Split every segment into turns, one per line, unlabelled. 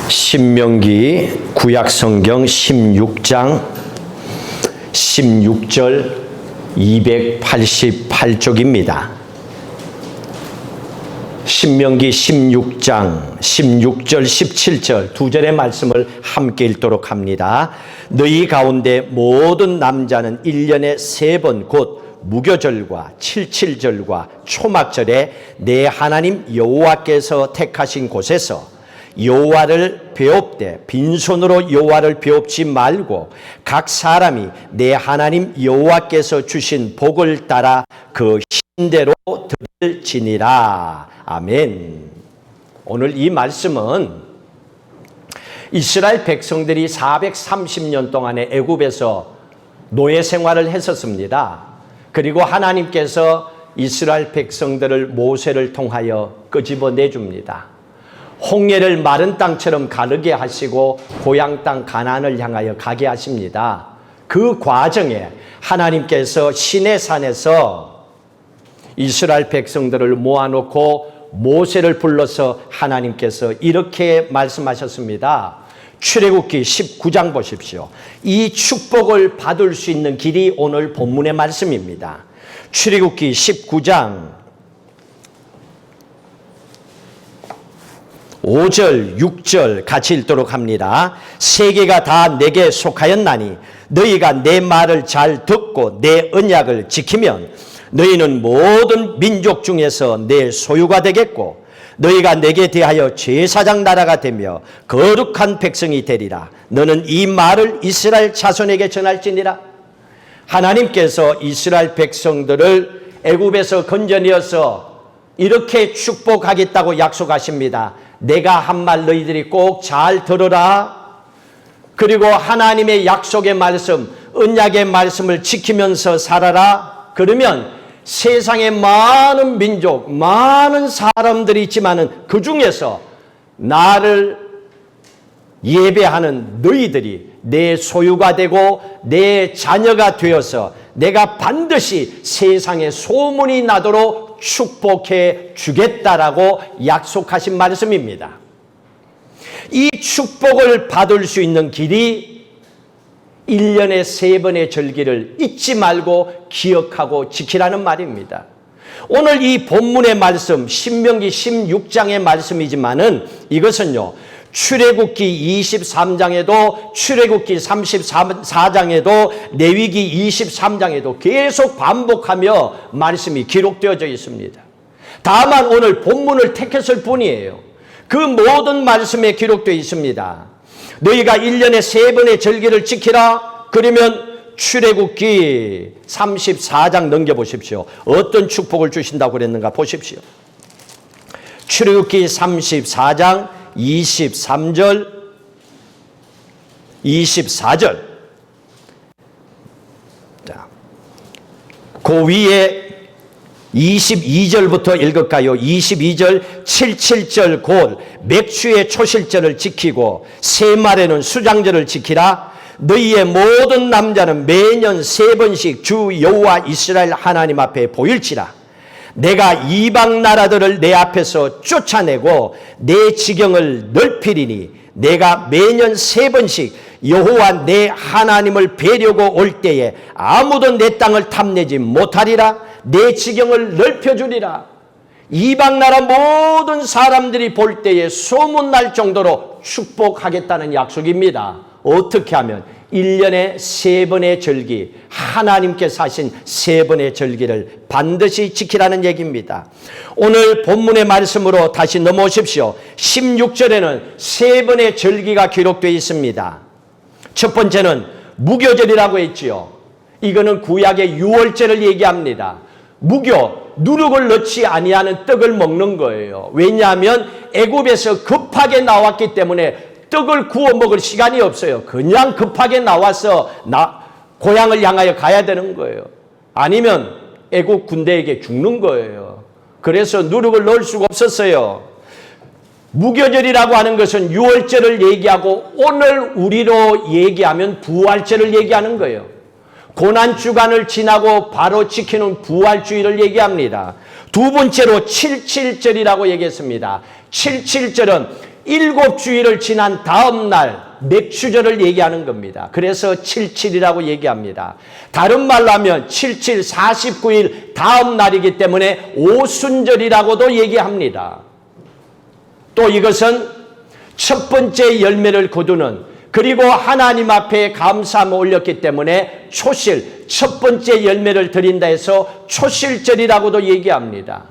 신명기 구약성경 16장 16절 288쪽입니다. 신명기 16장 16절 17절 두 절의 말씀을 함께 읽도록 합니다. 너희 가운데 모든 남자는 1년에 3번 곧 무교절과 칠칠절과 초막절에 내 하나님 여호와께서 택하신 곳에서 여호와를 배웁되 빈손으로 여호와를 배웁지 말고 각 사람이 내 하나님 여호와께서 주신 복을 따라 그 신대로 드릴지니라. 아멘. 오늘 이 말씀은 이스라엘 백성들이 430년 동안의 애굽에서 노예 생활을 했었습니다. 그리고 하나님께서 이스라엘 백성들을 모세를 통하여 끄집어내줍니다. 홍해를 마른 땅처럼 가르게 하시고 고향 땅 가나안을 향하여 가게 하십니다. 그 과정에 하나님께서 시내산에서 이스라엘 백성들을 모아놓고 모세를 불러서 하나님께서 이렇게 말씀하셨습니다. 출애굽기 19장 보십시오. 이 축복을 받을 수 있는 길이 오늘 본문의 말씀입니다. 출애굽기 19장 5절, 6절 같이 읽도록 합니다. 세계가 다 내게 속하였나니 너희가 내 말을 잘 듣고 내 언약을 지키면 너희는 모든 민족 중에서 내 소유가 되겠고 너희가 내게 대하여 제사장 나라가 되며 거룩한 백성이 되리라. 너는 이 말을 이스라엘 자손에게 전할지니라. 하나님께서 이스라엘 백성들을 애굽에서 건져내어서 이렇게 축복하겠다고 약속하십니다. 내가 한 말 너희들이 꼭 잘 들어라. 그리고 하나님의 약속의 말씀, 언약의 말씀을 지키면서 살아라. 그러면 세상에 많은 민족, 많은 사람들이 있지만은 그 중에서 나를 예배하는 너희들이 내 소유가 되고 내 자녀가 되어서 내가 반드시 세상에 소문이 나도록 축복해 주겠다라고 약속하신 말씀입니다. 이 축복을 받을 수 있는 길이 1년에 3번의 절기를 잊지 말고 기억하고 지키라는 말입니다. 오늘 이 본문의 말씀 신명기 16장의 말씀이지만은 이것은요 출애굽기 23장에도 출애굽기 34장에도 레위기 23장에도 계속 반복하며 말씀이 기록되어져 있습니다. 다만 오늘 본문을 택했을 뿐이에요. 그 모든 말씀에 기록되어 있습니다. 너희가 1년에 3번의 절기를 지키라. 그러면 출애굽기 34장 넘겨보십시오. 어떤 축복을 주신다고 그랬는가 보십시오. 출애굽기 34장 23절 24절 자, 그 위에 22절부터 읽을까요? 22절 77절 곧 맥추의 초실절을 지키고 세말에는 수장절을 지키라. 너희의 모든 남자는 매년 3번씩 주 여호와 이스라엘 하나님 앞에 보일지라. 내가 이방 나라들을 내 앞에서 쫓아내고 내 지경을 넓히리니 내가 매년 3번씩 여호와 내 하나님을 뵈려고 올 때에 아무도 내 땅을 탐내지 못하리라. 내 지경을 넓혀주리라. 이방 나라 모든 사람들이 볼 때에 소문날 정도로 축복하겠다는 약속입니다. 어떻게 하면 1년에 3번의 절기, 하나님께서 하신 3번의 절기를 반드시 지키라는 얘기입니다. 오늘 본문의 말씀으로 다시 넘어오십시오. 16절에는 3번의 절기가 기록되어 있습니다. 첫 번째는 무교절이라고 했지요. 이거는 구약의 유월절을 얘기합니다. 무교, 누룩을 넣지 아니하는 떡을 먹는 거예요. 왜냐하면 애굽에서 급하게 나왔기 때문에 떡을 구워 먹을 시간이 없어요. 그냥 급하게 나와서 고향을 향하여 가야 되는 거예요. 아니면 애국 군대에게 죽는 거예요. 그래서 누룩을 넣을 수가 없었어요. 무교절이라고 하는 것은 유월절을 얘기하고 오늘 우리로 얘기하면 부활절을 얘기하는 거예요. 고난주간을 지나고 바로 지키는 부활주의를 얘기합니다. 두 번째로 칠칠절이라고 얘기했습니다. 칠칠절은 7주일을 지난 다음 날 맥추절을 얘기하는 겁니다. 그래서 77이라고 얘기합니다. 다른 말로 하면 77, 49일 다음 날이기 때문에 오순절이라고도 얘기합니다. 또 이것은 첫 번째 열매를 거두는, 그리고 하나님 앞에 감사함을 올렸기 때문에 초실, 첫 번째 열매를 드린다 해서 초실절이라고도 얘기합니다.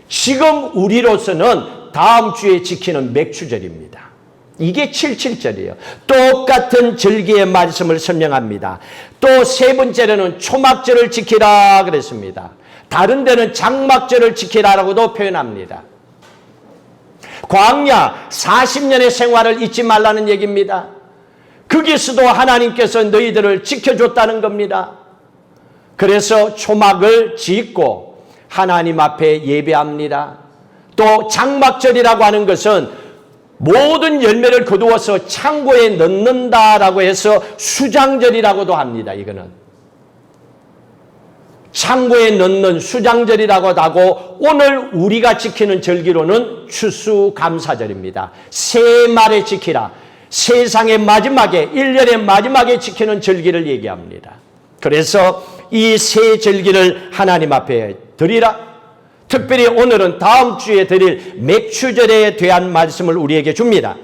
지금 우리로서는 다음 주에 지키는 맥추절입니다. 이게 77절이에요. 똑같은 절기의 말씀을 설명합니다. 또 세 번째로는 초막절을 지키라 그랬습니다. 다른 데는 장막절을 지키라라고도 표현합니다. 광야 40년의 생활을 잊지 말라는 얘기입니다. 거기서도 하나님께서 너희들을 지켜줬다는 겁니다. 그래서 초막을 짓고 하나님 앞에 예배합니다. 또 장막절이라고 하는 것은 모든 열매를 거두어서 창고에 넣는다라고 해서 수장절이라고도 합니다. 이거는 창고에 넣는 수장절이라고도 하고, 오늘 우리가 지키는 절기로는 추수감사절입니다. 새말에 지키라. 세상의 마지막에, 1년의 마지막에 지키는 절기를 얘기합니다. 그래서 이 세 절기를 하나님 앞에 드리라. 특별히 오늘은 다음 주에 드릴 맥추절에 대한 말씀을 우리에게 줍니다.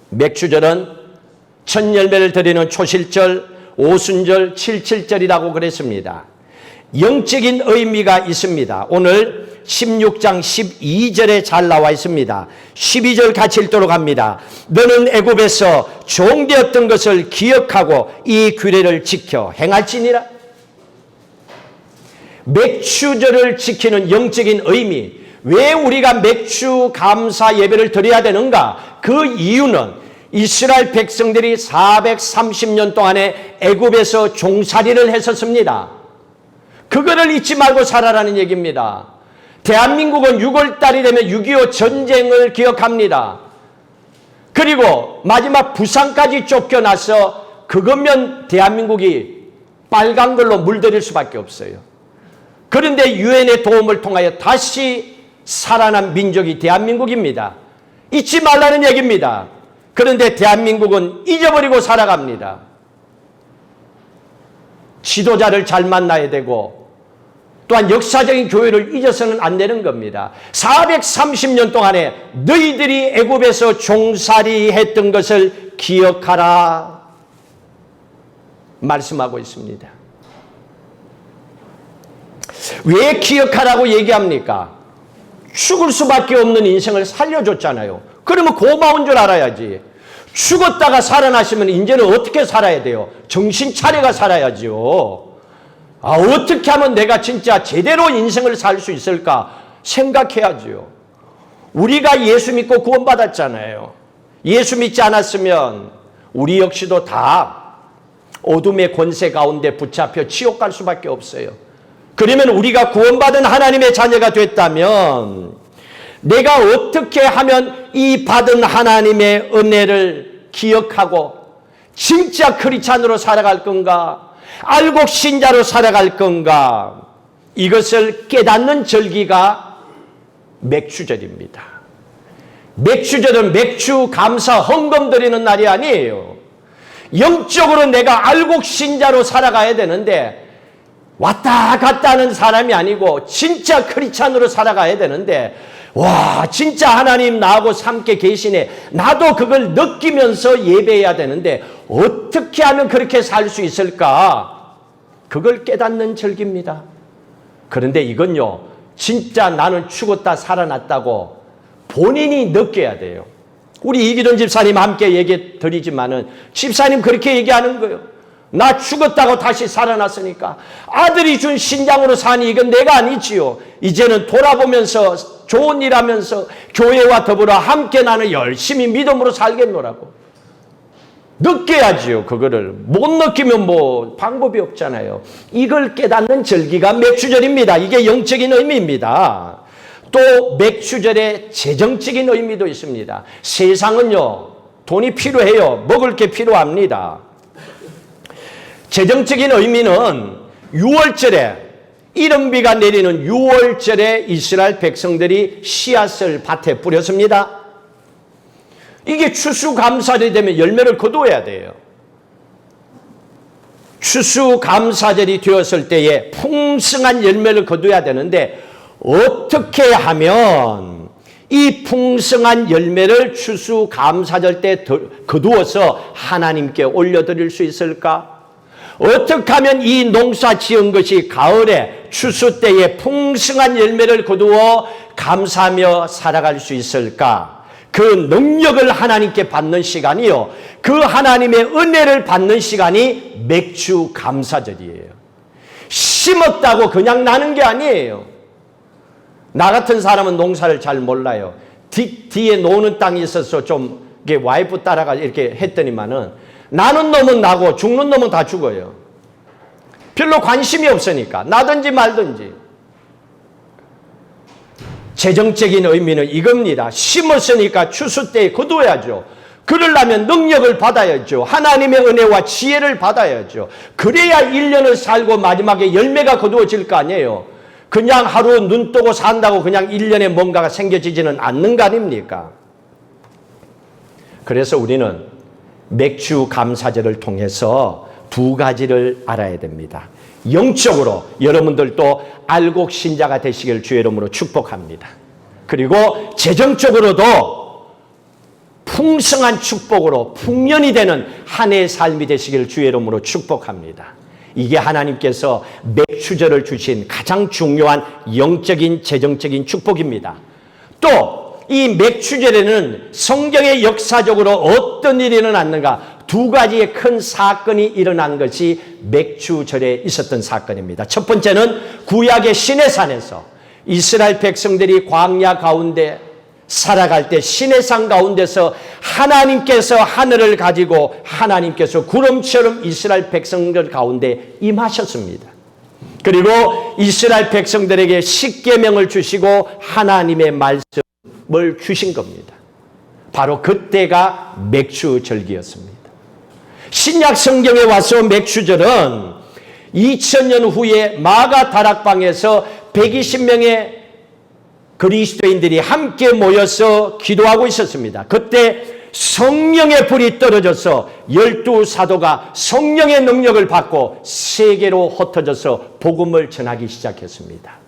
맥추절은 첫 열매를 드리는 초실절, 오순절, 77절이라고 그랬습니다. 영적인 의미가 있습니다. 오늘 16장 12절에 잘 나와 있습니다. 12절 같이 읽도록 합니다. 너는 애굽에서 종되었던 것을 기억하고 이 규례를 지켜 행할지니라. 맥추절을 지키는 영적인 의미, 왜 우리가 맥추 감사 예배를 드려야 되는가? 그 이유는 이스라엘 백성들이 430년 동안에 애굽에서 종살이를 했었습니다. 그거를 잊지 말고 살아라는 얘기입니다. 대한민국은 6월달이 되면 6.25 전쟁을 기억합니다. 그리고 마지막 부산까지 쫓겨나서 그것면 대한민국이 빨간 걸로 물들일 수밖에 없어요. 그런데 유엔의 도움을 통하여 다시 살아난 민족이 대한민국입니다. 잊지 말라는 얘기입니다. 그런데 대한민국은 잊어버리고 살아갑니다. 지도자를 잘 만나야 되고, 또한 역사적인 교회를 잊어서는 안 되는 겁니다. 430년 동안에 너희들이 애굽에서 종살이 했던 것을 기억하라 말씀하고 있습니다. 왜 기억하라고 얘기합니까? 죽을 수밖에 없는 인생을 살려줬잖아요. 그러면 고마운 줄 알아야지. 죽었다가 살아나시면 이제는 어떻게 살아야 돼요? 정신 차려가 살아야지요. 어떻게 하면 내가 진짜 제대로 인생을 살 수 있을까 생각해야지요. 우리가 예수 믿고 구원받았잖아요. 예수 믿지 않았으면 우리 역시도 다 어둠의 권세 가운데 붙잡혀 지옥 갈 수밖에 없어요. 그러면 우리가 구원받은 하나님의 자녀가 됐다면 내가 어떻게 하면 이 받은 하나님의 은혜를 기억하고 진짜 크리스찬으로 살아갈 건가? 알곡 신자로 살아갈 건가? 이것을 깨닫는 절기가 맥추절입니다. 맥추절은 맥추 감사 헌금 드리는 날이 아니에요. 영적으로 내가 알곡 신자로 살아가야 되는데 왔다 갔다 하는 사람이 아니고 진짜 크리스찬으로 살아가야 되는데, 와 진짜 하나님 나하고 함께 계시네, 나도 그걸 느끼면서 예배해야 되는데 어떻게 하면 그렇게 살 수 있을까? 그걸 깨닫는 절기입니다. 그런데 이건요, 진짜 나는 죽었다 살아났다고 본인이 느껴야 돼요. 우리 이기돈 집사님 함께 얘기 드리지만은 집사님 그렇게 얘기하는 거예요. 나 죽었다고 다시 살아났으니까 아들이 준 신장으로 사니 이건 내가 아니지요. 이제는 돌아보면서 좋은 일 하면서 교회와 더불어 함께 나는 열심히 믿음으로 살겠노라고 느껴야지요. 그거를 못 느끼면 뭐 방법이 없잖아요. 이걸 깨닫는 절기가 맥추절입니다. 이게 영적인 의미입니다. 또 맥추절의 재정적인 의미도 있습니다. 세상은요 돈이 필요해요. 먹을 게 필요합니다. 재정적인 의미는 6월절에 이른비가 내리는 6월절에 이스라엘 백성들이 씨앗을 밭에 뿌렸습니다. 이게 추수감사절이 되면 열매를 거두어야 돼요. 추수감사절이 되었을 때에 풍성한 열매를 거두어야 되는데 어떻게 하면 이 풍성한 열매를 추수감사절 때 거두어서 하나님께 올려드릴 수 있을까? 어떻게 하면 이 농사 지은 것이 가을에 추수 때에 풍성한 열매를 거두어 감사하며 살아갈 수 있을까? 그 능력을 하나님께 받는 시간이요, 그 하나님의 은혜를 받는 시간이 맥주 감사절이에요. 심었다고 그냥 나는 게 아니에요. 나 같은 사람은 농사를 잘 몰라요. 뒤에 노는 땅이 있어서 좀 이렇게 와이프 따라가 이렇게 했더니만은 나는 놈은 나고 죽는 놈은 다 죽어요. 별로 관심이 없으니까 나든지 말든지. 재정적인 의미는 이겁니다. 심었으니까 추수 때에 거두어야죠. 그러려면 능력을 받아야죠. 하나님의 은혜와 지혜를 받아야죠. 그래야 1년을 살고 마지막에 열매가 거두어질 거 아니에요. 그냥 하루 눈 뜨고 산다고 그냥 1년에 뭔가가 생겨지지는 않는 거 아닙니까? 그래서 우리는 맥주 감사절을 통해서 두 가지를 알아야 됩니다. 영적으로 여러분들도 알곡 신자가 되시길 주의 이름으로 축복합니다. 그리고 재정적으로도 풍성한 축복으로 풍년이 되는 한 해의 삶이 되시길 주의 이름으로 축복합니다. 이게 하나님께서 맥주절을 주신 가장 중요한 영적인 재정적인 축복입니다. 또 이 맥주절에는 성경의 역사적으로 어떤 일이 일어났는가? 두 가지의 큰 사건이 일어난 것이 맥주절에 있었던 사건입니다. 첫 번째는 구약의 시내산에서 이스라엘 백성들이 광야 가운데 살아갈 때 시내산 가운데서 하나님께서 하늘을 가지고 하나님께서 구름처럼 이스라엘 백성들 가운데 임하셨습니다. 그리고 이스라엘 백성들에게 십계명을 주시고 하나님의 말씀을 주신 겁니다. 바로 그때가 맥주절기였습니다. 신약 성경에 와서 맥주절은 2000년 후에 마가 다락방에서 120명의 그리스도인들이 함께 모여서 기도하고 있었습니다. 그때 성령의 불이 떨어져서 12사도가 성령의 능력을 받고 세계로 흩어져서 복음을 전하기 시작했습니다.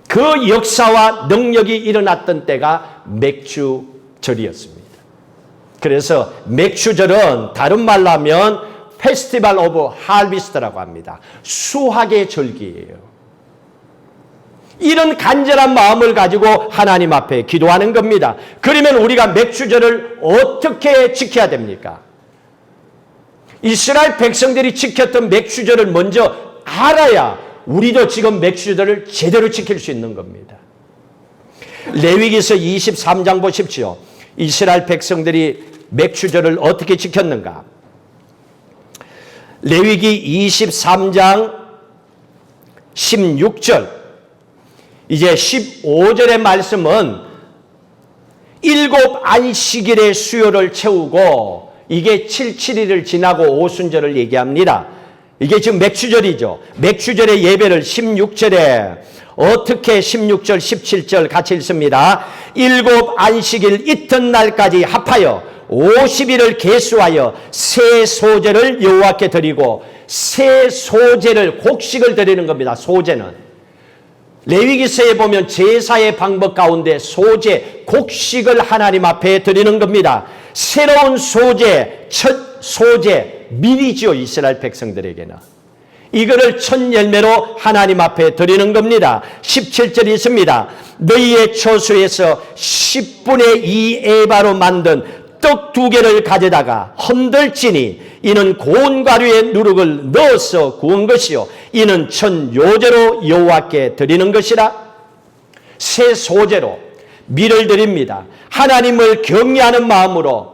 그 역사와 능력이 일어났던 때가 맥주절이었습니다. 그래서 맥주절은 다른 말로 하면 페스티벌 오브 하비스트라고 합니다. 수확의 절기예요. 이런 간절한 마음을 가지고 하나님 앞에 기도하는 겁니다. 그러면 우리가 맥주절을 어떻게 지켜야 됩니까? 이스라엘 백성들이 지켰던 맥주절을 먼저 알아야 우리도 지금 맥주절을 제대로 지킬 수 있는 겁니다. 레위기서 23장 보십시오. 이스라엘 백성들이 맥주절을 어떻게 지켰는가? 레위기 23장 16절, 이제 15절의 말씀은 7 안식일의 수요를 채우고 이게 7일을 지나고 오순절을 얘기합니다. 이게 지금 맥주절이죠. 맥주절의 예배를 16절에 어떻게 16절 17절 같이 읽습니다. 7 안식일 이튿날까지 합하여 50일을 계수하여 새 소제를 여호와께 드리고, 새 소제를 곡식을 드리는 겁니다. 소제는 레위기서에 보면 제사의 방법 가운데 소제, 곡식을 하나님 앞에 드리는 겁니다. 새로운 소제, 첫 소제, 미리지요. 이스라엘 백성들에게는 이거를 첫 열매로 하나님 앞에 드리는 겁니다. 17절이 있습니다. 너희의 초수에서 10분의 2 에바로 만든 떡 2개를 가져다가 흔들지니 이는 고운 가루에 누룩을 넣어서 구운 것이요 이는 첫 요제로 여호와께 드리는 것이라. 새 소제로 밀을 드립니다. 하나님을 경외하는 마음으로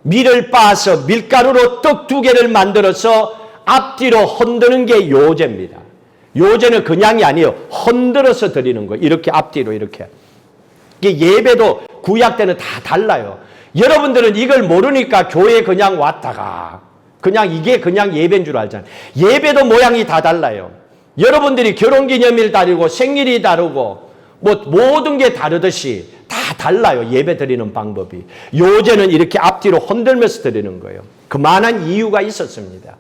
밀을 빻아서 밀가루로 떡 2개를 만들어서 앞뒤로 흔드는 게 요제입니다. 요제는 그냥이 아니에요. 흔들어서 드리는 거예요. 이렇게 앞뒤로 이렇게. 이게 예배도 구약 때는 다 달라요. 여러분들은 이걸 모르니까 교회에 그냥 왔다가 그냥 이게 그냥 예배인 줄 알잖아요. 예배도 모양이 다 달라요. 여러분들이 결혼기념일 다르고 생일이 다르고 뭐 모든 게 다르듯이 다 달라요. 예배 드리는 방법이. 요새는 이렇게 앞뒤로 흔들면서 드리는 거예요. 그만한 이유가 있었습니다.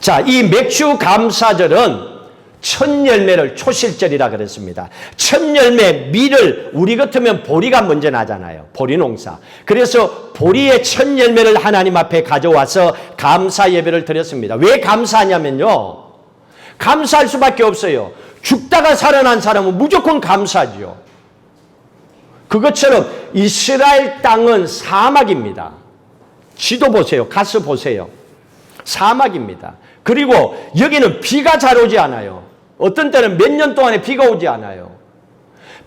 자, 이 맥주 감사절은 첫 열매를 초실절이라 그랬습니다. 첫 열매 밀을 우리 같으면 보리가 먼저 나잖아요. 보리 농사. 그래서 보리의 첫 열매를 하나님 앞에 가져와서 감사 예배를 드렸습니다. 왜 감사하냐면요. 감사할 수밖에 없어요. 죽다가 살아난 사람은 무조건 감사하죠. 그것처럼 이스라엘 땅은 사막입니다. 지도 보세요. 가서 보세요. 사막입니다. 그리고 여기는 비가 잘 오지 않아요. 어떤 때는 몇 년 동안에 비가 오지 않아요.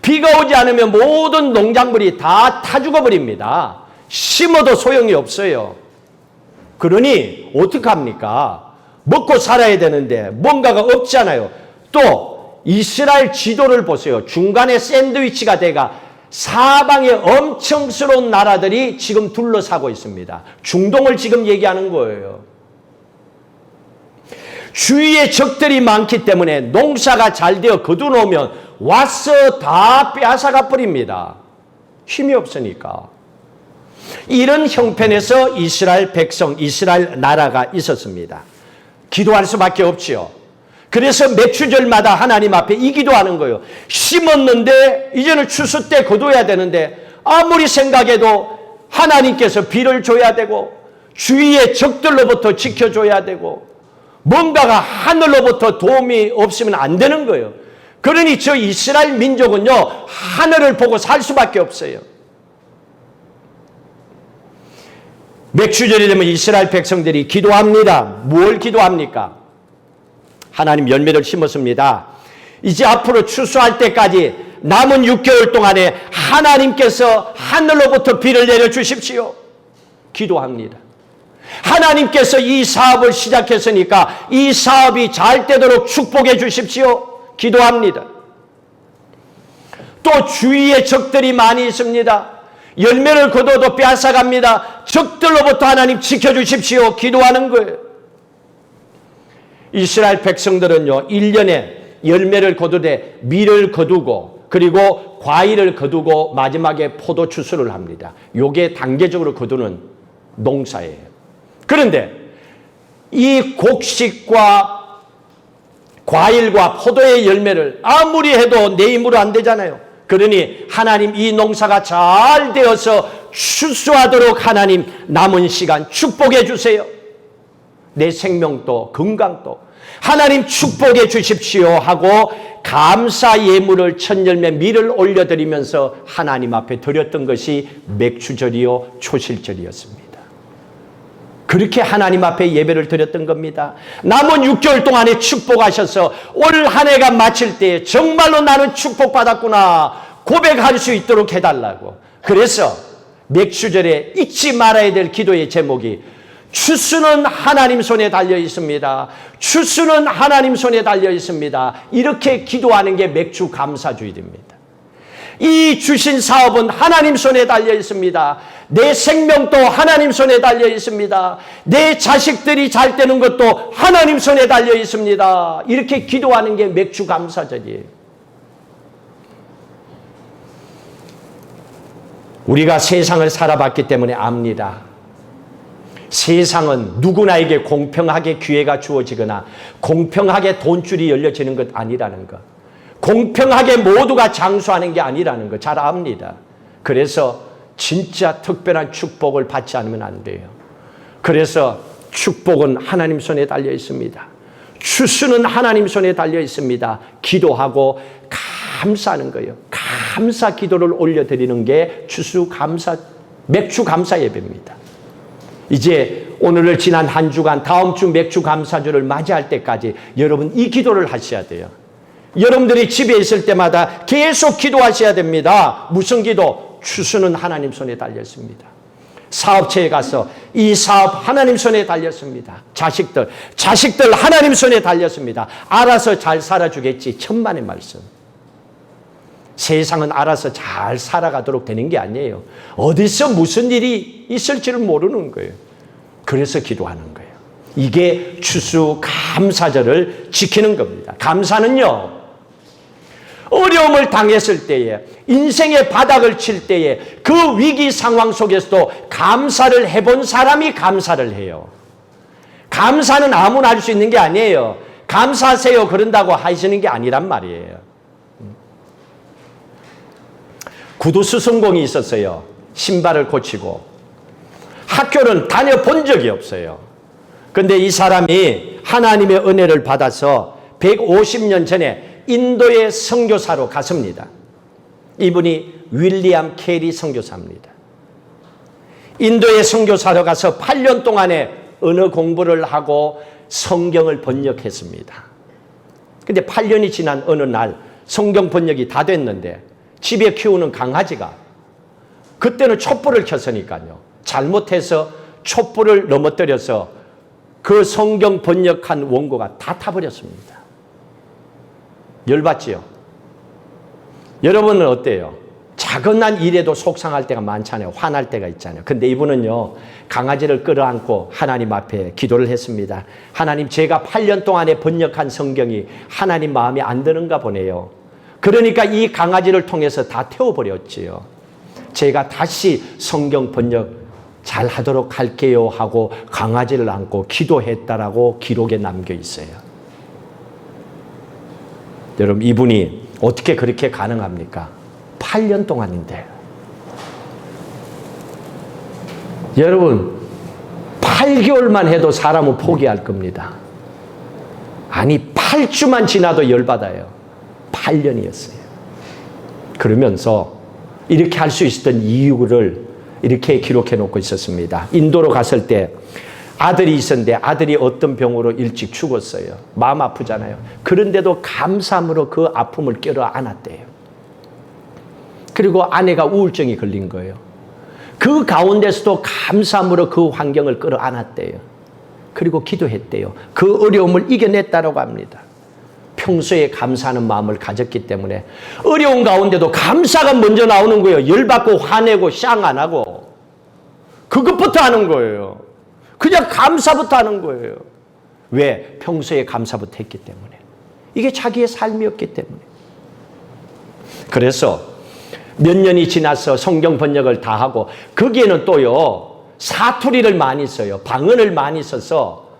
비가 오지 않으면 모든 농작물이 다 타 죽어버립니다. 심어도 소용이 없어요. 그러니 어떡합니까? 먹고 살아야 되는데 뭔가가 없잖아요. 또 이스라엘 지도를 보세요. 중간에 샌드위치가 돼가 사방에 엄청스러운 나라들이 지금 둘러싸고 있습니다. 중동을 지금 얘기하는 거예요. 주위에 적들이 많기 때문에 농사가 잘 되어 거두놓으면 와서 다 빼앗아가 버립니다. 힘이 없으니까. 이런 형편에서 이스라엘 백성, 이스라엘 나라가 있었습니다. 기도할 수밖에 없지요. 그래서 맥주절마다 하나님 앞에 이 기도하는 거예요. 심었는데 이제는 추수 때 거둬야 되는데 아무리 생각해도 하나님께서 비를 줘야 되고 주위의 적들로부터 지켜줘야 되고 뭔가가 하늘로부터 도움이 없으면 안 되는 거예요. 그러니 저 이스라엘 민족은요, 하늘을 보고 살 수밖에 없어요. 맥주절이 되면 이스라엘 백성들이 기도합니다. 뭘 기도합니까? 하나님 열매를 심었습니다. 이제 앞으로 추수할 때까지 남은 6개월 동안에 하나님께서 하늘로부터 비를 내려주십시오. 기도합니다. 하나님께서 이 사업을 시작했으니까 이 사업이 잘 되도록 축복해 주십시오. 기도합니다. 또 주위에 적들이 많이 있습니다. 열매를 거둬도 빼앗아갑니다. 적들로부터 하나님 지켜주십시오. 기도하는 거예요. 이스라엘 백성들은요, 1년에 열매를 거두되 밀을 거두고 그리고 과일을 거두고 마지막에 포도 추수를 합니다. 요게 단계적으로 거두는 농사예요. 그런데 이 곡식과 과일과 포도의 열매를 아무리 해도 내 힘으로 안 되잖아요. 그러니 하나님 이 농사가 잘 되어서 추수하도록 하나님 남은 시간 축복해 주세요. 내 생명도 건강도 하나님 축복해 주십시오 하고 감사 예물을 첫 열매 밀을 올려드리면서 하나님 앞에 드렸던 것이 맥주절이요 초실절이었습니다. 그렇게 하나님 앞에 예배를 드렸던 겁니다. 남은 6개월 동안에 축복하셔서 올 한 해가 마칠 때 정말로 나는 축복받았구나 고백할 수 있도록 해달라고. 그래서 맥주절에 잊지 말아야 될 기도의 제목이 추수는 하나님 손에 달려 있습니다. 추수는 하나님 손에 달려 있습니다. 이렇게 기도하는 게 맥주 감사주일입니다. 이 주신 사업은 하나님 손에 달려 있습니다. 내 생명도 하나님 손에 달려 있습니다. 내 자식들이 잘 되는 것도 하나님 손에 달려 있습니다. 이렇게 기도하는 게 맥주 감사절이에요. 우리가 세상을 살아봤기 때문에 압니다. 세상은 누구나에게 공평하게 기회가 주어지거나 공평하게 돈줄이 열려지는 것 아니라는 것. 공평하게 모두가 장수하는 게 아니라는 거 잘 압니다. 그래서 진짜 특별한 축복을 받지 않으면 안 돼요. 그래서 축복은 하나님 손에 달려 있습니다. 추수는 하나님 손에 달려 있습니다. 기도하고 감사하는 거예요. 감사 기도를 올려드리는 게 추수 감사, 맥주 감사 예배입니다. 이제 오늘을 지난 한 주간 다음 주 맥주 감사주를 맞이할 때까지 여러분 이 기도를 하셔야 돼요. 여러분들이 집에 있을 때마다 계속 기도하셔야 됩니다. 무슨 기도? 추수는 하나님 손에 달렸습니다. 사업체에 가서 이 사업 하나님 손에 달렸습니다. 자식들 하나님 손에 달렸습니다. 알아서 잘 살아주겠지. 천만의 말씀. 세상은 알아서 잘 살아가도록 되는 게 아니에요. 어디서 무슨 일이 있을지를 모르는 거예요. 그래서 기도하는 거예요. 이게 추수 감사절을 지키는 겁니다. 감사는요, 어려움을 당했을 때에, 인생의 바닥을 칠 때에 그 위기 상황 속에서도 감사를 해본 사람이 감사를 해요. 감사는 아무나 할 수 있는 게 아니에요. 감사하세요 그런다고 하시는 게 아니란 말이에요. 구두 수선공이 있었어요. 신발을 고치고. 학교는 다녀본 적이 없어요. 근데 이 사람이 하나님의 은혜를 받아서 150년 전에 인도의 선교사로 갔습니다. 이분이 윌리엄 캐리 선교사입니다. 인도의 선교사로 가서 8년 동안에 언어 공부를 하고 성경을 번역했습니다. 근데 8년이 지난 어느 날 성경 번역이 다 됐는데 집에 키우는 강아지가, 그때는 촛불을 켰으니까요, 잘못해서 촛불을 넘어뜨려서 그 성경 번역한 원고가 다 타버렸습니다. 열받지요? 여러분은 어때요? 작은 일에도 속상할 때가 많잖아요. 화날 때가 있잖아요. 근데 이분은요, 강아지를 끌어안고 하나님 앞에 기도를 했습니다. 하나님, 제가 8년 동안에 번역한 성경이 하나님 마음에 안 드는가 보네요. 그러니까 이 강아지를 통해서 다 태워버렸지요. 제가 다시 성경 번역 잘 하도록 할게요 하고 강아지를 안고 기도했다라고 기록에 남겨 있어요. 여러분, 이분이 어떻게 그렇게 가능합니까? 8년 동안인데. 여러분, 8개월만 해도 사람은 포기할 겁니다. 아니, 8주만 지나도 열받아요. 8년이었어요. 그러면서 이렇게 할 수 있었던 이유를 이렇게 기록해 놓고 있었습니다. 인도로 갔을 때 아들이 있었는데 아들이 어떤 병으로 일찍 죽었어요. 마음 아프잖아요. 그런데도 감사함으로 그 아픔을 껴안았대요. 그리고 아내가 우울증이 걸린 거예요. 그 가운데서도 감사함으로 그 환경을 끌어안았대요. 그리고 기도했대요. 그 어려움을 이겨냈다고 합니다. 평소에 감사하는 마음을 가졌기 때문에 어려운 가운데도 감사가 먼저 나오는 거예요. 열받고 화내고 쌍 안 하고 그것부터 하는 거예요. 그냥 감사부터 하는 거예요. 왜? 평소에 감사부터 했기 때문에. 이게 자기의 삶이었기 때문에. 그래서 몇 년이 지나서 성경 번역을 다 하고 거기에는 또요, 사투리를 많이 써요. 방언을 많이 써서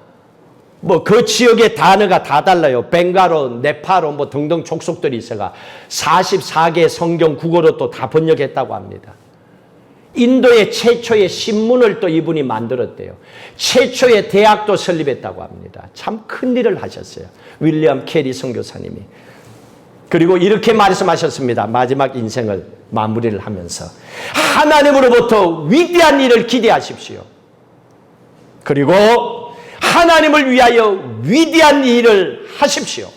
그 지역의 단어가 다 달라요. 벵가로, 네파로 등등 족속들이 있어가 44개 성경 국어로 또 다 번역했다고 합니다. 인도의 최초의 신문을 또 이분이 만들었대요. 최초의 대학도 설립했다고 합니다. 참 큰 일을 하셨어요. 윌리엄 캐리 선교사님이. 그리고 이렇게 말씀하셨습니다. 마지막 인생을 마무리를 하면서 하나님으로부터 위대한 일을 기대하십시오. 그리고 하나님을 위하여 위대한 일을 하십시오.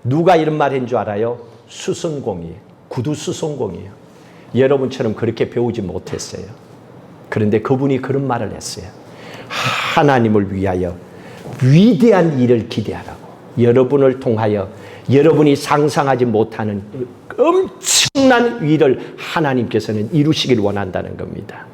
누가 이런 말 한 줄 알아요? 수선공이에요. 구두 수선공이에요. 여러분처럼 그렇게 배우지 못했어요. 그런데 그분이 그런 말을 했어요. 하나님을 위하여 위대한 일을 기대하라고. 여러분을 통하여 여러분이 상상하지 못하는 엄청난 일을 하나님께서는 이루시길 원한다는 겁니다.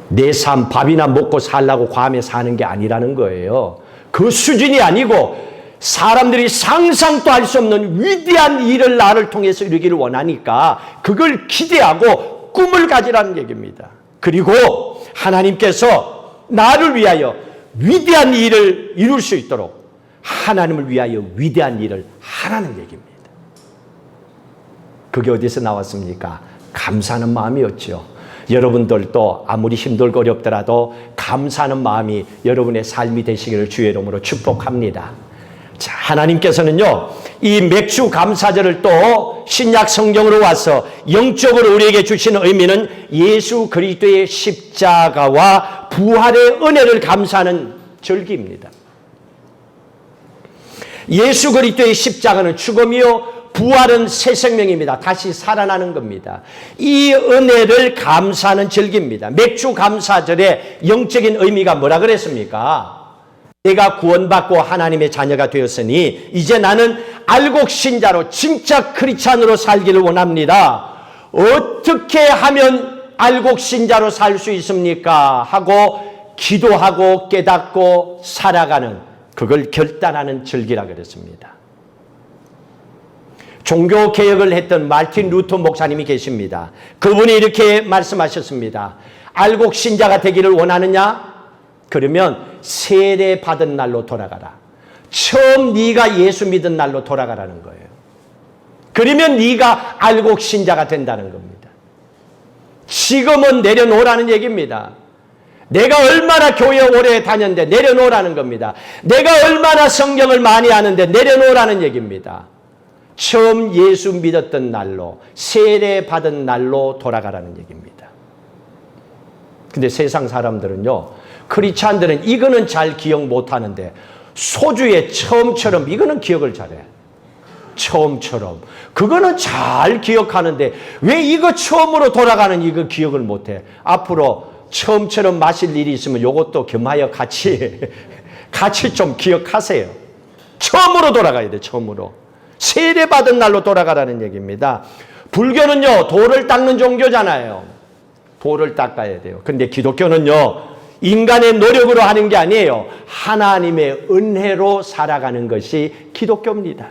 내 삶 밥이나 먹고 살라고 과함에 사는 게 아니라는 거예요. 그 수준이 아니고 사람들이 상상도 할 수 없는 위대한 일을 나를 통해서 이루기를 원하니까 그걸 기대하고 꿈을 가지라는 얘기입니다. 그리고 하나님께서 나를 위하여 위대한 일을 이룰 수 있도록 하나님을 위하여 위대한 일을 하라는 얘기입니다. 그게 어디서 나왔습니까? 감사하는 마음이었죠. 여러분들도 아무리 힘들고 어렵더라도 감사하는 마음이 여러분의 삶이 되시기를 주의 이름으로 축복합니다. 자, 하나님께서는요, 이 맥주 감사절을 또 신약 성경으로 와서 영적으로 우리에게 주시는 의미는 예수 그리스도의 십자가와 부활의 은혜를 감사하는 절기입니다. 예수 그리스도의 십자가는 죽음이요 부활은 새 생명입니다. 다시 살아나는 겁니다. 이 은혜를 감사하는 절기입니다. 맥주 감사절의 영적인 의미가 뭐라 그랬습니까? 내가 구원받고 하나님의 자녀가 되었으니 이제 나는 알곡 신자로 진짜 크리스찬으로 살기를 원합니다. 어떻게 하면 알곡 신자로 살 수 있습니까? 하고 기도하고 깨닫고 살아가는, 그걸 결단하는 절기라 그랬습니다. 종교개혁을 했던 마틴 루터 목사님이 계십니다. 그분이 이렇게 말씀하셨습니다. 알곡 신자가 되기를 원하느냐? 그러면 세례 받은 날로 돌아가라. 처음 네가 예수 믿은 날로 돌아가라는 거예요. 그러면 네가 알곡 신자가 된다는 겁니다. 지금은 내려놓으라는 얘기입니다. 내가 얼마나 교회 오래 다녔는데 내려놓으라는 겁니다. 내가 얼마나 성경을 많이 아는데 내려놓으라는 얘기입니다. 처음 예수 믿었던 날로, 세례 받은 날로 돌아가라는 얘기입니다. 근데 세상 사람들은요, 크리스찬들은 이거는 잘 기억 못하는데 소주의 처음처럼 이거는 기억을 잘해. 처음처럼. 그거는 잘 기억하는데 왜 이거 처음으로 돌아가는 이거 기억을 못해? 앞으로 처음처럼 마실 일이 있으면 이것도 겸하여 같이 좀 기억하세요. 처음으로 돌아가야 돼, 처음으로. 세례받은 날로 돌아가라는 얘기입니다. 불교는요, 돌을 닦는 종교잖아요. 돌을 닦아야 돼요. 근데 기독교는요, 인간의 노력으로 하는 게 아니에요. 하나님의 은혜로 살아가는 것이 기독교입니다.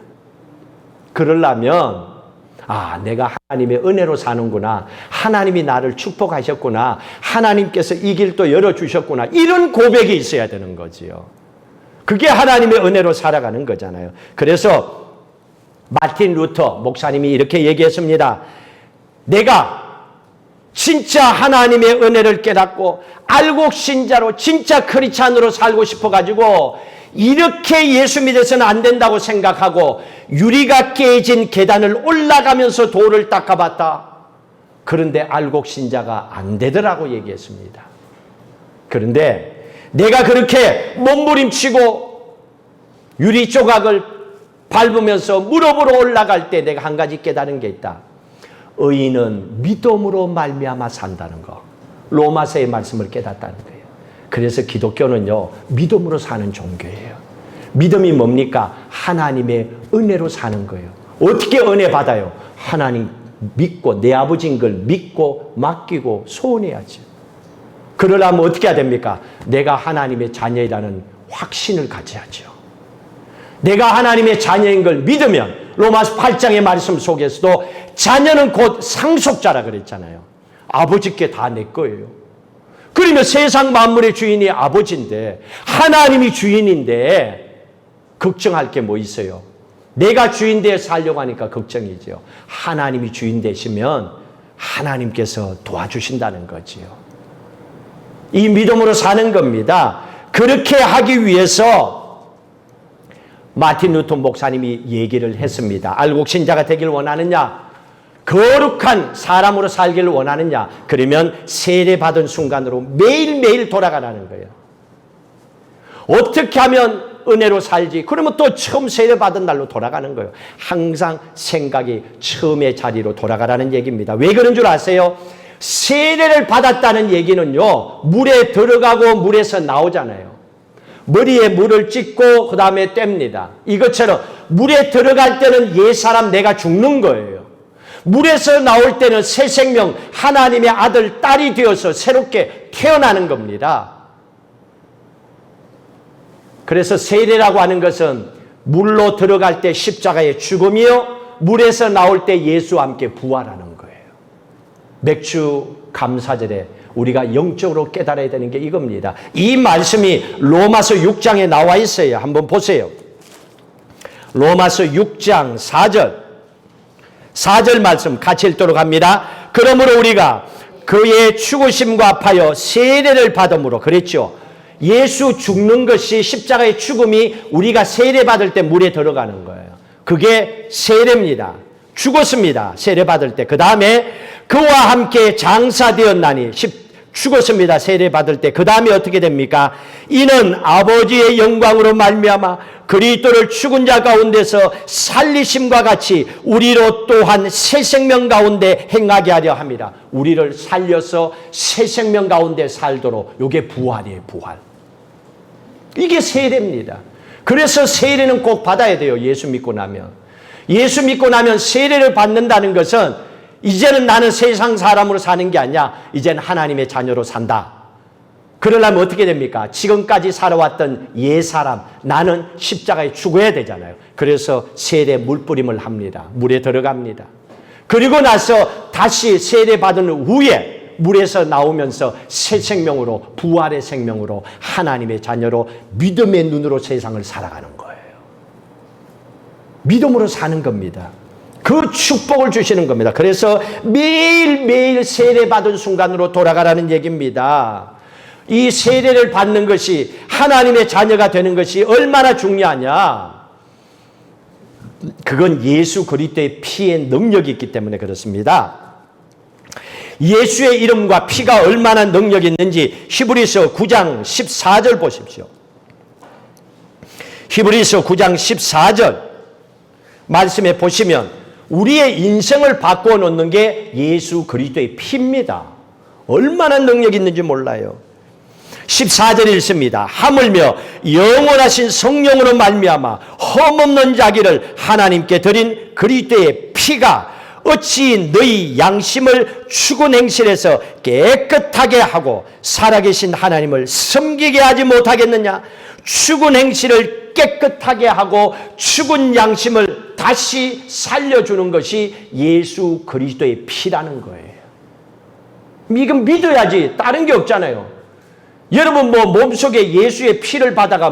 그러려면 내가 하나님의 은혜로 사는구나. 하나님이 나를 축복하셨구나. 하나님께서 이 길도 열어주셨구나. 이런 고백이 있어야 되는 거지요. 그게 하나님의 은혜로 살아가는 거잖아요. 그래서 마틴 루터 목사님이 이렇게 얘기했습니다. 내가 진짜 하나님의 은혜를 깨닫고 알곡 신자로 진짜 크리스찬으로 살고 싶어가지고 이렇게 예수 믿어서는 안 된다고 생각하고 유리가 깨진 계단을 올라가면서 돌을 닦아봤다. 그런데 알곡 신자가 안 되더라고 얘기했습니다. 그런데 내가 그렇게 몸부림치고 유리 조각을 밟으면서 무릎으로 올라갈 때 내가 한 가지 깨달은 게 있다. 의인은 믿음으로 말미암아 산다는 거. 로마서의 말씀을 깨닫다는 거예요. 그래서 기독교는요, 믿음으로 사는 종교예요. 믿음이 뭡니까? 하나님의 은혜로 사는 거예요. 어떻게 은혜 받아요? 하나님 믿고 내 아버지인 걸 믿고 맡기고 소원해야죠. 그러려면 어떻게 해야 됩니까? 내가 하나님의 자녀이라는 확신을 가져야죠. 내가 하나님의 자녀인 걸 믿으면 로마서 8장의 말씀 속에서도 자녀는 곧 상속자라 그랬잖아요. 아버지께 다 내 거예요. 그러면 세상 만물의 주인이 아버지인데 하나님이 주인인데 걱정할 게 뭐 있어요? 내가 주인 되어 살려고 하니까 걱정이죠. 하나님이 주인 되시면 하나님께서 도와주신다는 거지요. 이 믿음으로 사는 겁니다. 그렇게 하기 위해서 마틴 루터 목사님이 얘기를 했습니다. 알곡 신자가 되길 원하느냐? 거룩한 사람으로 살기를 원하느냐? 그러면 세례받은 순간으로 매일매일 돌아가라는 거예요. 어떻게 하면 은혜로 살지? 그러면 또 처음 세례받은 날로 돌아가는 거예요. 항상 생각이 처음의 자리로 돌아가라는 얘기입니다. 왜 그런 줄 아세요? 세례를 받았다는 얘기는요, 물에 들어가고 물에서 나오잖아요. 머리에 물을 찍고 그 다음에 뗍니다. 이것처럼 물에 들어갈 때는 옛사람 내가 죽는 거예요. 물에서 나올 때는 새 생명, 하나님의 아들, 딸이 되어서 새롭게 태어나는 겁니다. 그래서 세례라고 하는 것은 물로 들어갈 때 십자가의 죽음이요, 물에서 나올 때 예수와 함께 부활하는 거예요. 맥주 감사절에 우리가 영적으로 깨달아야 되는 게 이겁니다. 이 말씀이 로마서 6장에 나와 있어요. 한번 보세요. 로마서 6장 4절 말씀 같이 읽도록 합니다. 그러므로 우리가 그의 죽으심과 합하여 세례를 받음으로, 그랬죠. 예수 죽는 것이, 십자가의 죽음이 우리가 세례 받을 때 물에 들어가는 거예요. 그게 세례입니다. 죽었습니다. 세례 받을 때. 그 다음에 그와 함께 장사되었나니, 죽었습니다. 세례 받을 때. 그 다음에 어떻게 됩니까? 이는 아버지의 영광으로 말미암아 그리스도를 죽은 자 가운데서 살리심과 같이 우리로 또한 새 생명 가운데 행하게 하려 합니다. 우리를 살려서 새 생명 가운데 살도록. 이게 부활이에요. 부활. 이게 세례입니다. 그래서 세례는 꼭 받아야 돼요. 예수 믿고 나면. 예수 믿고 나면 세례를 받는다는 것은 이제는 나는 세상 사람으로 사는 게 아니야. 이제는 하나님의 자녀로 산다. 그러려면 어떻게 됩니까? 지금까지 살아왔던 옛사람, 나는 십자가에 죽어야 되잖아요. 그래서 세례 물뿌림을 합니다. 물에 들어갑니다. 그리고 나서 다시 세례받은 후에 물에서 나오면서 새 생명으로, 부활의 생명으로, 하나님의 자녀로 믿음의 눈으로 세상을 살아가는 거예요. 믿음으로 사는 겁니다. 그 축복을 주시는 겁니다. 그래서 매일매일 세례받은 순간으로 돌아가라는 얘기입니다. 이 세례를 받는 것이, 하나님의 자녀가 되는 것이 얼마나 중요하냐. 그건 예수 그리스도의 피의 능력이 있기 때문에 그렇습니다. 예수의 이름과 피가 얼마나 능력이 있는지 히브리서 9장 14절 보십시오. 히브리서 9장 14절 말씀에 보시면 우리의 인생을 바꾸어 놓는 게 예수 그리스도의 피입니다. 얼마나 능력이 있는지 몰라요. 14절에 읽습니다. 하물며 영원하신 성령으로 말미암아 흠없는 자기를 하나님께 드린 그리스도의 피가 어찌 너희 양심을 죽은 행실에서 깨끗하게 하고 살아계신 하나님을 섬기게 하지 못하겠느냐. 죽은 행실을 깨끗하게 하고 죽은 양심을 다시 살려주는 것이 예수 그리스도의 피라는 거예요. 이건 믿어야지 다른 게 없잖아요. 여러분 몸속에 예수의 피를 받아가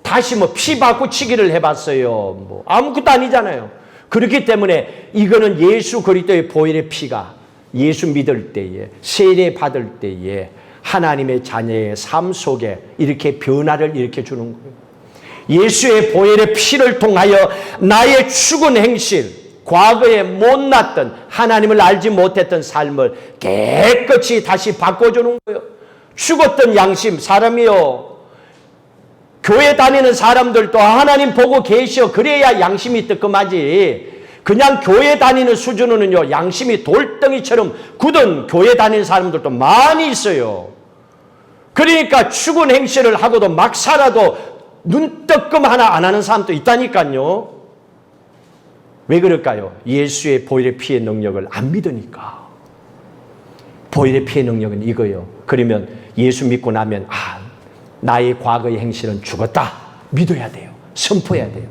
다시 피 바꾸치기를 해봤어요. 아무것도 아니잖아요. 그렇기 때문에 이거는 예수 그리스도의 보혈의 피가 예수 믿을 때에, 세례 받을 때에 하나님의 자녀의 삶 속에 이렇게 변화를 일으켜주는 거예요. 예수의 보혈의 피를 통하여 나의 죽은 행실, 과거에 못났던, 하나님을 알지 못했던 삶을 깨끗이 다시 바꿔주는 거예요. 죽었던 양심, 사람이요, 교회 다니는 사람들도 하나님 보고 계셔 그래야 양심이 뜨끔하지. 그냥 교회 다니는 수준으로는요, 양심이 돌덩이처럼 굳은 교회 다니는 사람들도 많이 있어요. 그러니까 죽은 행실을 하고도 막 살아도 눈뜨끔 하나 안 하는 사람도 있다니까요. 왜 그럴까요? 예수의 보혈의 피의 능력을 안 믿으니까. 보혈의 피의 능력은 이거예요. 그러면 예수 믿고 나면 나의 과거의 행실은 죽었다. 믿어야 돼요. 선포해야 돼요.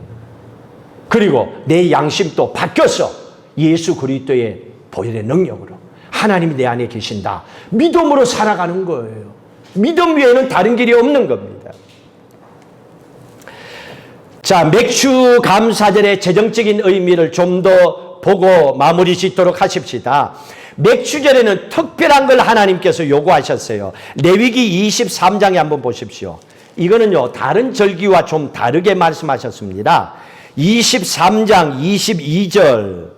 그리고 내 양심도 바뀌었어. 예수 그리스도의 보혈의 능력으로. 하나님이 내 안에 계신다. 믿음으로 살아가는 거예요. 믿음 외에는 다른 길이 없는 겁니다. 자, 맥주 감사절의 재정적인 의미를 좀 더 보고 마무리 짓도록 하십시다. 맥주절에는 특별한 걸 하나님께서 요구하셨어요. 레위기 23장에 한번 보십시오. 이거는요, 다른 절기와 좀 다르게 말씀하셨습니다. 23장 22절.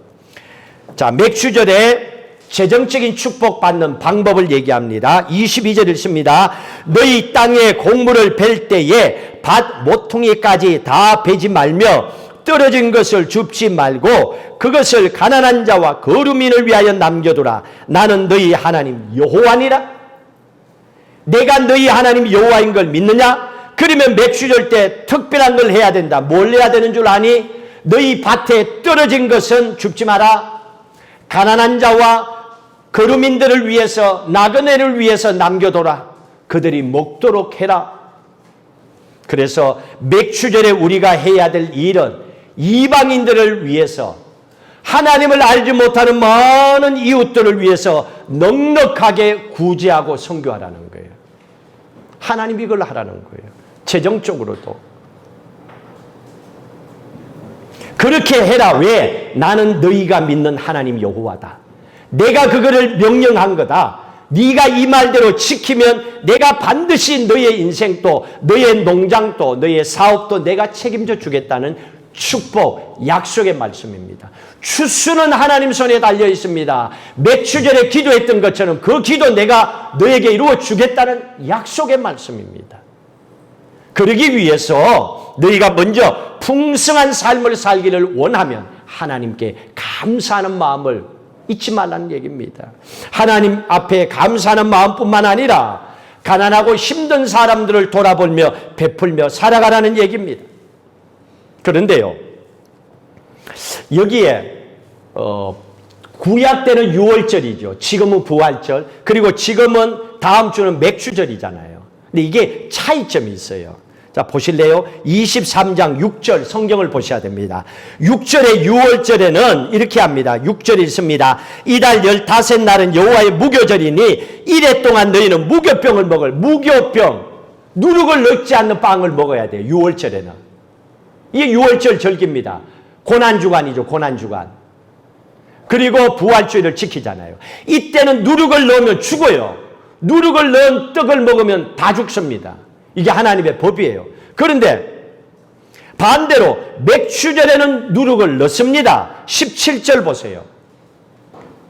자, 맥주절에 재정적인 축복받는 방법을 얘기합니다. 22절 읽습니다. 너희 땅에 곡물을 벨 때에 밭 모퉁이까지 다 베지 말며 떨어진 것을 줍지 말고 그것을 가난한 자와 거류민을 위하여 남겨두라. 나는 너희 하나님 여호와니라. 내가 너희 하나님 여호와인 걸 믿느냐? 그러면 맥주절 때 특별한 걸 해야 된다. 뭘 해야 되는 줄 아니? 너희 밭에 떨어진 것은 줍지 마라. 가난한 자와 거류민들을 위해서, 나그네를 위해서 남겨둬라. 그들이 먹도록 해라. 그래서 맥주절에 우리가 해야 될 일은 이방인들을 위해서, 하나님을 알지 못하는 많은 이웃들을 위해서 넉넉하게 구제하고 선교하라는 거예요. 하나님 이걸 하라는 거예요. 재정적으로도. 그렇게 해라. 왜? 나는 너희가 믿는 하나님 여호와다. 내가 그거를 명령한 거다. 네가 이 말대로 지키면 내가 반드시 너의 인생도, 너의 농장도, 너의 사업도 내가 책임져 주겠다는 축복, 약속의 말씀입니다. 추수는 하나님 손에 달려 있습니다. 맥주절에 기도했던 것처럼 그 기도 내가 너에게 이루어 주겠다는 약속의 말씀입니다. 그러기 위해서 너희가 먼저 풍성한 삶을 살기를 원하면 하나님께 감사하는 마음을 잊지 말라는 얘기입니다. 하나님 앞에 감사하는 마음뿐만 아니라 가난하고 힘든 사람들을 돌아보며 베풀며 살아가라는 얘기입니다. 그런데요, 여기에 구약 때는 유월절이죠. 지금은 부활절. 그리고 지금은 다음 주는 맥주절이잖아요. 근데 이게 차이점이 있어요. 자, 보실래요? 23장 6절 성경을 보셔야 됩니다. 6절에 6월절에는 이렇게 합니다. 6절에 있습니다. 이달 15날은 여호와의 무교절이니 이래 동안 너희는 무교병을 먹을 무교병, 누룩을 넣지 않는 빵을 먹어야 돼요. 6월절에는. 이게 6월절 절기입니다. 고난주간이죠. 고난주간. 그리고 부활주일을 지키잖아요. 이때는 누룩을 넣으면 죽어요. 누룩을 넣은 떡을 먹으면 다 죽습니다. 이게 하나님의 법이에요. 그런데 반대로 맥추절에는 누룩을 넣습니다. 17절 보세요.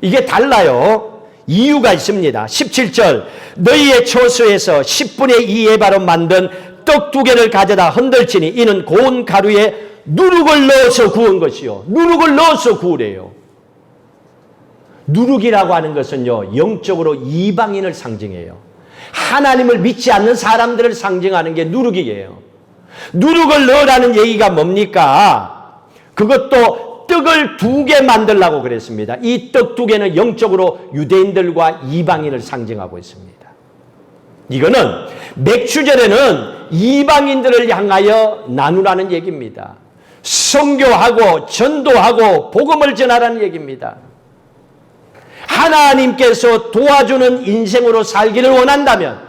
이게 달라요. 이유가 있습니다. 17절 너희의 처소에서 10분의 2 에바로 만든 떡 2개를 가져다 흔들지니 이는 고운 가루에 누룩을 넣어서 구운 것이요. 누룩을 넣어서 구우래요. 누룩이라고 하는 것은요, 영적으로 이방인을 상징해요. 하나님을 믿지 않는 사람들을 상징하는 게 누룩이에요. 누룩을 넣으라는 얘기가 뭡니까? 그것도 떡을 2개 만들라고 그랬습니다. 이 떡 2개는 영적으로 유대인들과 이방인을 상징하고 있습니다. 이거는 맥추절에는 이방인들을 향하여 나누라는 얘기입니다. 선교하고 전도하고 복음을 전하라는 얘기입니다. 하나님께서 도와주는 인생으로 살기를 원한다면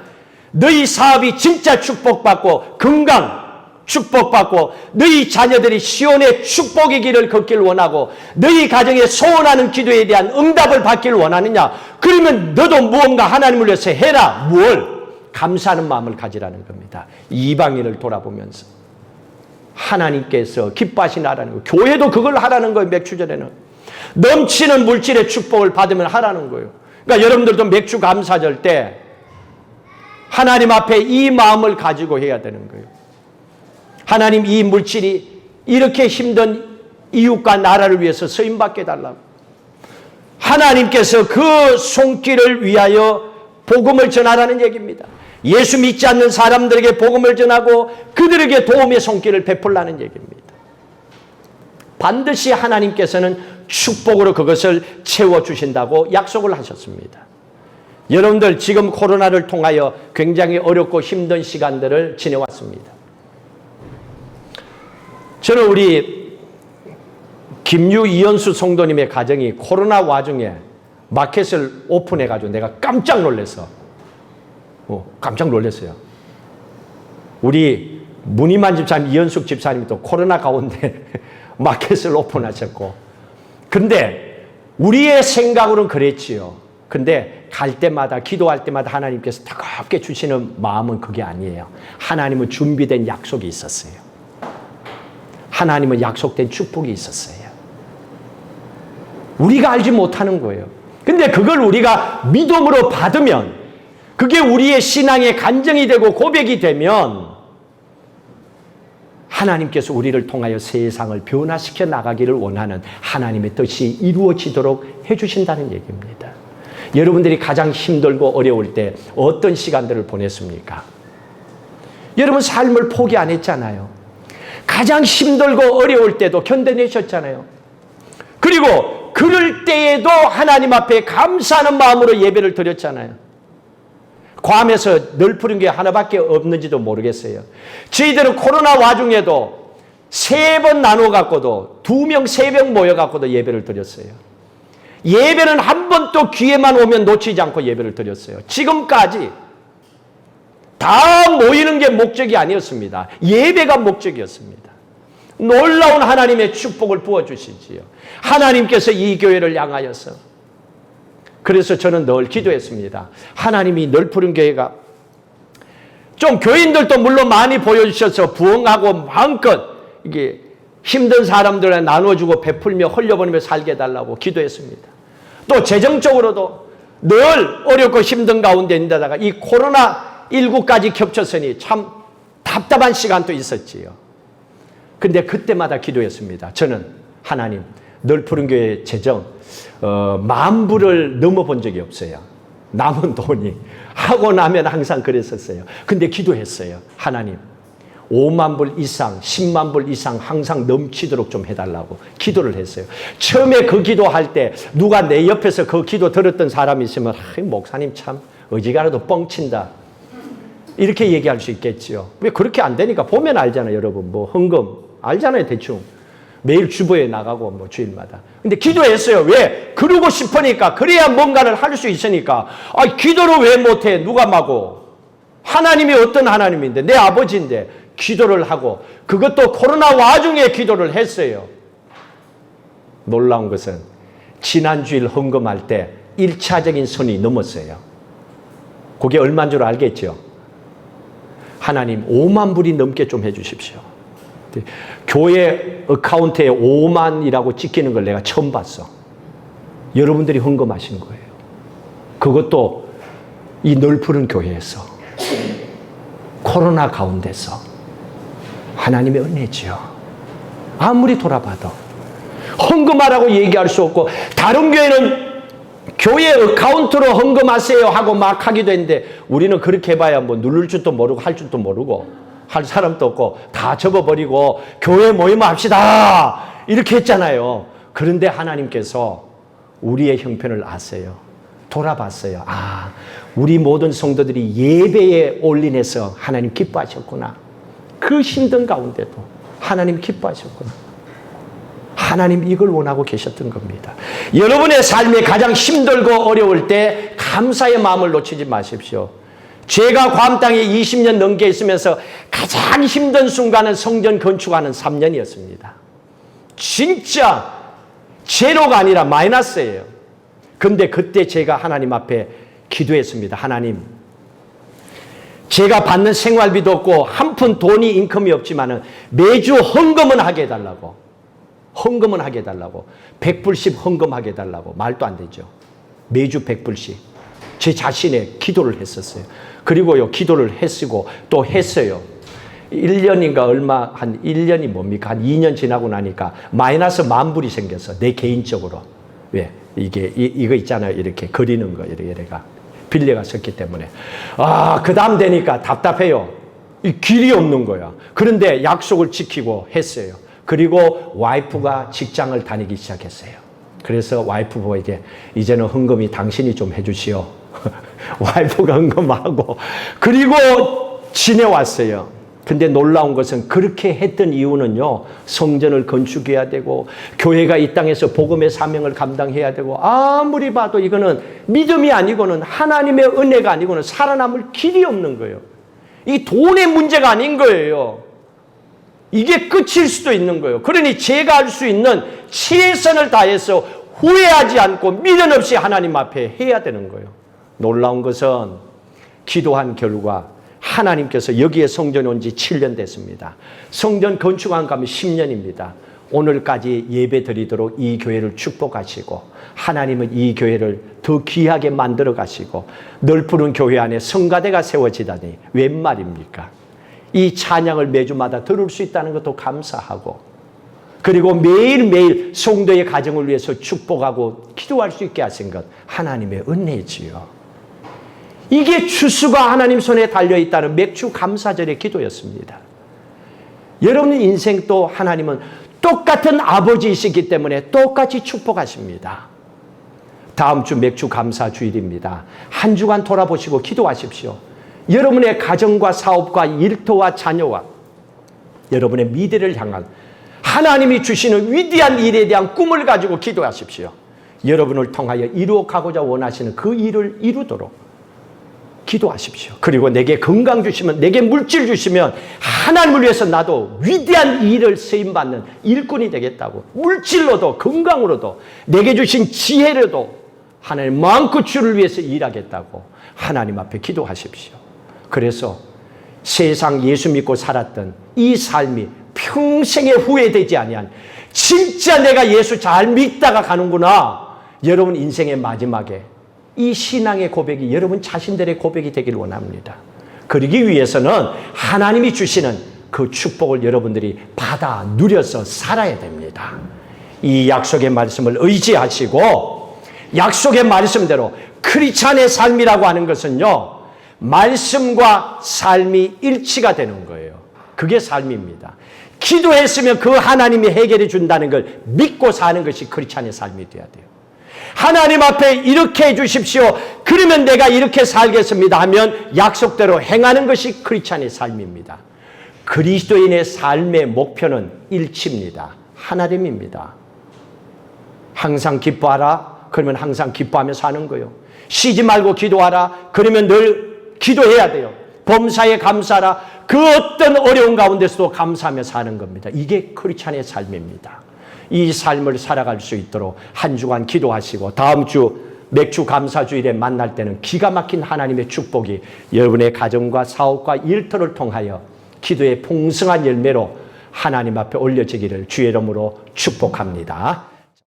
너희 사업이 진짜 축복받고 건강 축복받고 너희 자녀들이 시온의 축복의 길을 걷기를 원하고 너희 가정에 소원하는 기도에 대한 응답을 받기를 원하느냐? 그러면 너도 무언가 하나님을 위해서 해라. 뭘? 감사하는 마음을 가지라는 겁니다. 이방인을 돌아보면서 하나님께서 기뻐하시나라는 거예요. 교회도 그걸 하라는 거예요. 맥추절에는. 넘치는 물질의 축복을 받으면 하라는 거예요. 그러니까 여러분들도 맥주 감사절 때 하나님 앞에 이 마음을 가지고 해야 되는 거예요. 하나님, 이 물질이 이렇게 힘든 이웃과 나라를 위해서 쓰임받게 해달라고. 하나님께서 그 손길을 위하여 복음을 전하라는 얘기입니다. 예수 믿지 않는 사람들에게 복음을 전하고 그들에게 도움의 손길을 베풀라는 얘기입니다. 반드시 하나님께서는 축복으로 그것을 채워주신다고 약속을 하셨습니다. 여러분들 지금 코로나를 통하여 굉장히 어렵고 힘든 시간들을 지내왔습니다. 저는 우리 김유 이현수 성도님의 가정이 코로나 와중에 마켓을 오픈해가지고 내가 깜짝 놀랐어. 깜짝 놀랐어요. 우리 문희만 집사님, 이현숙 집사님이 또 코로나 가운데 마켓을 오픈하셨고, 근데 우리의 생각으로는 그랬지요. 근데 갈 때마다, 기도할 때마다 하나님께서 뜨겁게 주시는 마음은 그게 아니에요. 하나님은 준비된 약속이 있었어요. 하나님은 약속된 축복이 있었어요. 우리가 알지 못하는 거예요. 근데 그걸 우리가 믿음으로 받으면, 그게 우리의 신앙의 간증이 되고 고백이 되면 하나님께서 우리를 통하여 세상을 변화시켜 나가기를 원하는 하나님의 뜻이 이루어지도록 해주신다는 얘기입니다. 여러분들이 가장 힘들고 어려울 때 어떤 시간들을 보냈습니까? 여러분 삶을 포기 안 했잖아요. 가장 힘들고 어려울 때도 견뎌내셨잖아요. 그리고 그럴 때에도 하나님 앞에 감사하는 마음으로 예배를 드렸잖아요. 괌에서 널푸른 게 하나밖에 없는지도 모르겠어요. 저희들은 코로나 와중에도 3번 나눠 갖고도 2명, 3명 모여 갖고도 예배를 드렸어요. 예배는 한 번도 기회만 오면 놓치지 않고 예배를 드렸어요. 지금까지 다 모이는 게 목적이 아니었습니다. 예배가 목적이었습니다. 놀라운 하나님의 축복을 부어주시지요. 하나님께서 이 교회를 향하여서. 그래서 저는 늘 기도했습니다. 하나님이 널푸른 교회가 좀 교인들도 물론 많이 보여주셔서 부흥하고 마음껏 이게 힘든 사람들에 나눠주고 베풀며 흘려보내며 살게 해달라고 기도했습니다. 또 재정적으로도 늘 어렵고 힘든 가운데 있다가 이 코로나19까지 겹쳤으니 참 답답한 시간도 있었지요. 근데 그때마다 기도했습니다. 저는 하나님, 널푸른 교회 재정 10,000불을 넘어본 적이 없어요. 남은 돈이. 하고 나면 항상 그랬었어요. 근데 기도했어요. 하나님, 50,000불 이상, 100,000불 이상 항상 넘치도록 좀 해달라고 기도를 했어요. 처음에 그 기도할 때 누가 내 옆에서 그 기도 들었던 사람이 있으면 목사님 참 어지간하도 뻥친다. 이렇게 얘기할 수 있겠죠. 왜 그렇게 안 되니까 보면 알잖아요, 여러분. 뭐 헌금 알잖아요, 대충. 매일 주보에 나가고 뭐 주일마다. 근데 기도했어요. 왜? 그러고 싶으니까. 그래야 뭔가를 할 수 있으니까. 아, 기도를 왜 못해? 누가 마고? 하나님이 어떤 하나님인데? 내 아버지인데 기도를 하고 그것도 코로나 와중에 기도를 했어요. 놀라운 것은 지난주일 헌금할 때 1차적인 선이 넘었어요. 그게 얼마인 줄 알겠죠? 하나님 5만 불이 넘게 좀 해주십시오. 교회 어카운트에 5만이라고 찍히는 걸 내가 처음 봤어. 여러분들이 헌금하신 거예요. 그것도 이 넓은 교회에서 코로나 가운데서 하나님의 은혜지요. 아무리 돌아봐도 헌금하라고 얘기할 수 없고 다른 교회는 교회 어카운트로 헌금하세요 하고 막 하기도 했는데 우리는 그렇게 해봐야 뭐 누를 줄도 모르고 할 줄도 모르고 할 사람도 없고 다 접어버리고 교회 모임합시다 이렇게 했잖아요. 그런데 하나님께서 우리의 형편을 아세요. 돌아봤어요. 아, 우리 모든 성도들이 예배에 올인해서 하나님 기뻐하셨구나. 그 힘든 가운데도 하나님 기뻐하셨구나. 하나님 이걸 원하고 계셨던 겁니다. 여러분의 삶에 가장 힘들고 어려울 때 감사의 마음을 놓치지 마십시오. 제가 괌 땅에 20년 넘게 있으면서 가장 힘든 순간은 성전 건축하는 3년이었습니다. 진짜 제로가 아니라 마이너스예요. 근데 그때 제가 하나님 앞에 기도했습니다. 하나님, 제가 받는 생활비도 없고 한 푼 돈이 인컴이 없지만 매주 헌금은 하게 해달라고. 헌금은 하게 해달라고. 100불씩 헌금하게 해달라고. 말도 안 되죠. 매주 100불씩. 제 자신의 기도를 했었어요. 그리고요, 기도를 했고 또 했어요. 1년인가 얼마, 한 1년이 뭡니까? 한 2년 지나고 나니까 마이너스 10,000불이 생겼어. 내 개인적으로. 왜? 이거 있잖아요. 이렇게 그리는 거, 이래가. 빌려가 섰기 때문에. 아, 그 다음 되니까 답답해요. 이 길이 없는 거야. 그런데 약속을 지키고 했어요. 그리고 와이프가 직장을 다니기 시작했어요. 그래서 와이프 보고 이제는 헌금이 당신이 좀 해주시오. 와이프가 헌금하고 그리고 지내왔어요. 근데 놀라운 것은 그렇게 했던 이유는요, 성전을 건축해야 되고 교회가 이 땅에서 복음의 사명을 감당해야 되고 아무리 봐도 이거는 믿음이 아니고는 하나님의 은혜가 아니고는 살아남을 길이 없는 거예요. 이 돈의 문제가 아닌 거예요. 이게 끝일 수도 있는 거예요. 그러니 제가 할 수 있는 최선을 다해서 후회하지 않고 미련 없이 하나님 앞에 해야 되는 거예요. 놀라운 것은 기도한 결과 하나님께서 여기에 성전에 온 지 7년 됐습니다. 성전 건축한 가면 10년입니다. 오늘까지 예배 드리도록 이 교회를 축복하시고 하나님은 이 교회를 더 귀하게 만들어 가시고 넓은 교회 안에 성가대가 세워지다니 웬 말입니까? 이 찬양을 매주마다 들을 수 있다는 것도 감사하고 그리고 매일매일 성도의 가정을 위해서 축복하고 기도할 수 있게 하신 것 하나님의 은혜지요. 이게 추수가 하나님 손에 달려있다는 맥주 감사절의 기도였습니다. 여러분의 인생도 하나님은 똑같은 아버지이시기 때문에 똑같이 축복하십니다. 다음 주 맥주 감사 주일입니다. 한 주간 돌아보시고 기도하십시오. 여러분의 가정과 사업과 일터와 자녀와 여러분의 미래를 향한 하나님이 주시는 위대한 일에 대한 꿈을 가지고 기도하십시오. 여러분을 통하여 이루어가고자 원하시는 그 일을 이루도록 기도하십시오. 그리고 내게 건강 주시면, 내게 물질 주시면 하나님을 위해서 나도 위대한 일을 쓰임받는 일꾼이 되겠다고, 물질로도 건강으로도 내게 주신 지혜로도 하나님 마음껏 주를 위해서 일하겠다고 하나님 앞에 기도하십시오. 그래서 세상 예수 믿고 살았던 이 삶이 평생에 후회되지 아니한, 진짜 내가 예수 잘 믿다가 가는구나, 여러분 인생의 마지막에 이 신앙의 고백이 여러분 자신들의 고백이 되길 원합니다. 그러기 위해서는 하나님이 주시는 그 축복을 여러분들이 받아 누려서 살아야 됩니다. 이 약속의 말씀을 의지하시고 약속의 말씀대로 크리스찬의 삶이라고 하는 것은요, 말씀과 삶이 일치가 되는 거예요. 그게 삶입니다. 기도했으면 그 하나님이 해결해 준다는 걸 믿고 사는 것이 크리스찬의 삶이 되어야 돼요. 하나님 앞에 이렇게 해 주십시오. 그러면 내가 이렇게 살겠습니다 하면 약속대로 행하는 것이 크리스찬의 삶입니다. 그리스도인의 삶의 목표는 일치입니다. 하나님입니다. 항상 기뻐하라. 그러면 항상 기뻐하며 사는 거예요. 쉬지 말고 기도하라. 그러면 늘 기도해야 돼요. 범사에 감사하라. 그 어떤 어려운 가운데서도 감사하며 사는 겁니다. 이게 크리스찬의 삶입니다. 이 삶을 살아갈 수 있도록 한 주간 기도하시고 다음 주 맥주 감사주일에 만날 때는 기가 막힌 하나님의 축복이 여러분의 가정과 사업과 일터를 통하여 기도의 풍성한 열매로 하나님 앞에 올려지기를 주의 이름으로 축복합니다.